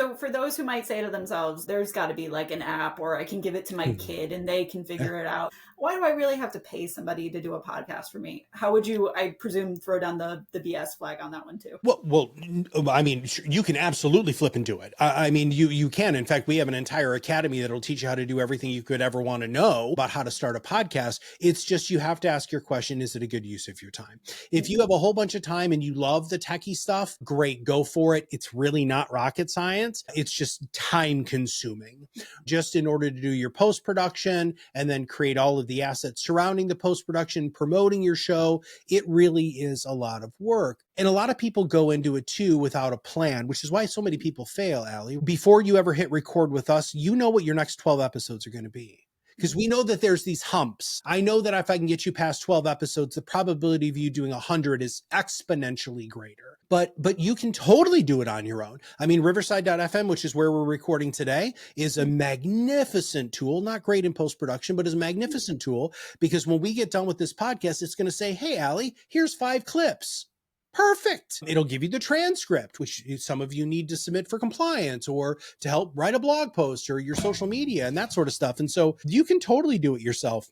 So for those who might say to themselves, there's got to be like an app, or I can give it to my kid and they can figure it out. Why do I really have to pay somebody to do a podcast for me? How would you, I presume, throw down the BS flag on that one too? Well, I mean, you can absolutely flip and do it. I mean, you can. In fact, we have an entire academy that'll teach you how to do everything you could ever want to know about how to start a podcast. It's just you have to ask your question, is it a good use of your time? If you have a whole bunch of time and you love the techie stuff, great, go for it. It's really not rocket science. It's just time consuming. Just in order to do your post-production and then create all of the assets surrounding the post-production, promoting your show, it really is a lot of work. And a lot of people go into it too without a plan, which is why so many people fail, Allie. Before you ever hit record with us, you know what your next 12 episodes are going to be. Because we know that there's these humps. I know that if I can get you past 12 episodes, the probability of you doing 100 is exponentially greater. But you can totally do it on your own. I mean, Riverside.fm, which is where we're recording today, is a magnificent tool, not great in post-production, but is a magnificent tool, because when we get done with this podcast, it's going to say, hey, Allie, here's 5 clips. Perfect. It'll give you the transcript, which some of you need to submit for compliance or to help write a blog post or your social media and that sort of stuff. And so you can totally do it yourself.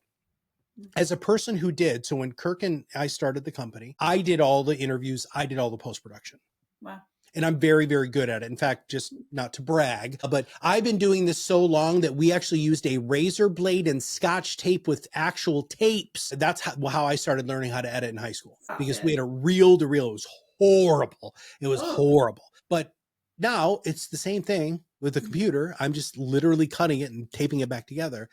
As a person who did, so when Kirk and I started the company, I did all the interviews, I did all the post-production. Wow. And I'm very, very good at it. In fact, just not to brag, but I've been doing this so long that we actually used a razor blade and Scotch tape with actual tapes. That's how I started learning how to edit in high school, because we had a reel to reel. It was horrible. It was horrible. But now it's the same thing with the computer. I'm just literally cutting it and taping it back together.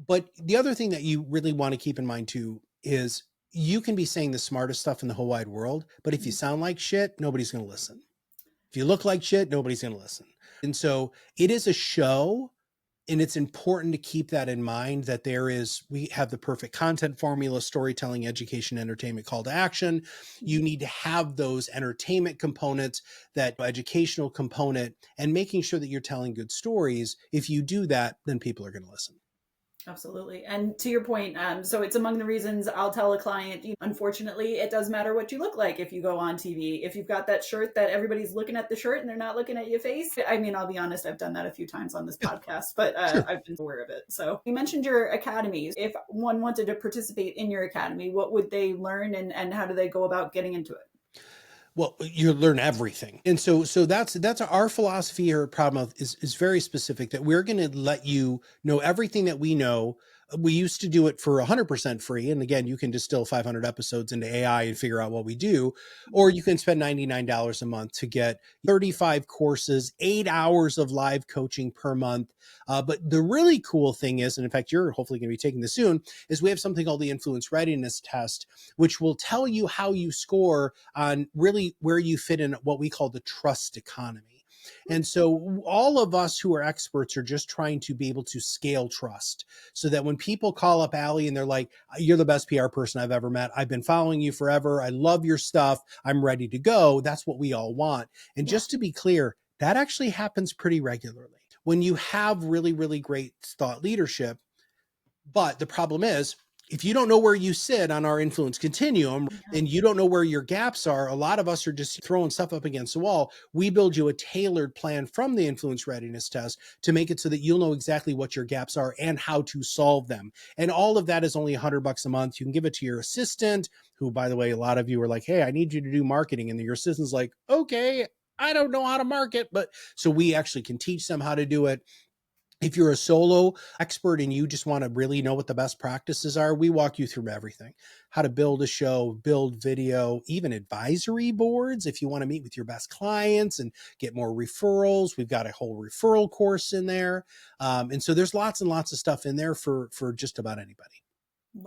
But the other thing that you really want to keep in mind too is you can be saying the smartest stuff in the whole wide world, but if you sound like shit, nobody's going to listen. If you look like shit, nobody's going to listen. And so it is a show, and it's important to keep that in mind, that we have the perfect content formula, storytelling, education, entertainment, call to action. You need to have those entertainment components, that educational component, and making sure that you're telling good stories. If you do that, then people are going to listen. Absolutely. And to your point, so it's among the reasons I'll tell a client, unfortunately, it does matter what you look like if you go on TV. If you've got that shirt that everybody's looking at the shirt and they're not looking at your face. I mean, I'll be honest, I've done that a few times on this podcast, but Sure. I've been aware of it. So you mentioned your academies. If one wanted to participate in your academy, what would they learn, and how do they go about getting into it? Well, you learn everything. And so that's our philosophy here at ProudMouth is very specific, that we're going to let you know everything that we know. We used to do it for 100% free. And again, you can distill 500 episodes into AI and figure out what we do, or you can spend $99 a month to get 35 courses, 8 hours of live coaching per month. But the really cool thing is, and in fact, you're hopefully going to be taking this soon, is we have something called the Influence Readiness Test, which will tell you how you score on really where you fit in what we call the trust economy. And so all of us who are experts are just trying to be able to scale trust, so that when people call up Allie and they're like, you're the best PR person I've ever met, I've been following you forever, I love your stuff, I'm ready to go. That's what we all want. And just to be clear, that actually happens pretty regularly when you have really, really great thought leadership. But the problem is, if you don't know where you sit on our influence continuum and you don't know where your gaps are, a lot of us are just throwing stuff up against the wall. We build you a tailored plan from the Influence Readiness Test to make it so that you'll know exactly what your gaps are and how to solve them. And all of that is only $100 a month. You can give it to your assistant, who, by the way, a lot of you are like, hey, I need you to do marketing. And your assistant's like, okay, I don't know how to market, but so we actually can teach them how to do it. If you're a solo expert and you just want to really know what the best practices are, we walk you through everything. How to build a show, build video, even advisory boards if you want to meet with your best clients and get more referrals. We've got a whole referral course in there. And so there's lots and lots of stuff in there for just about anybody.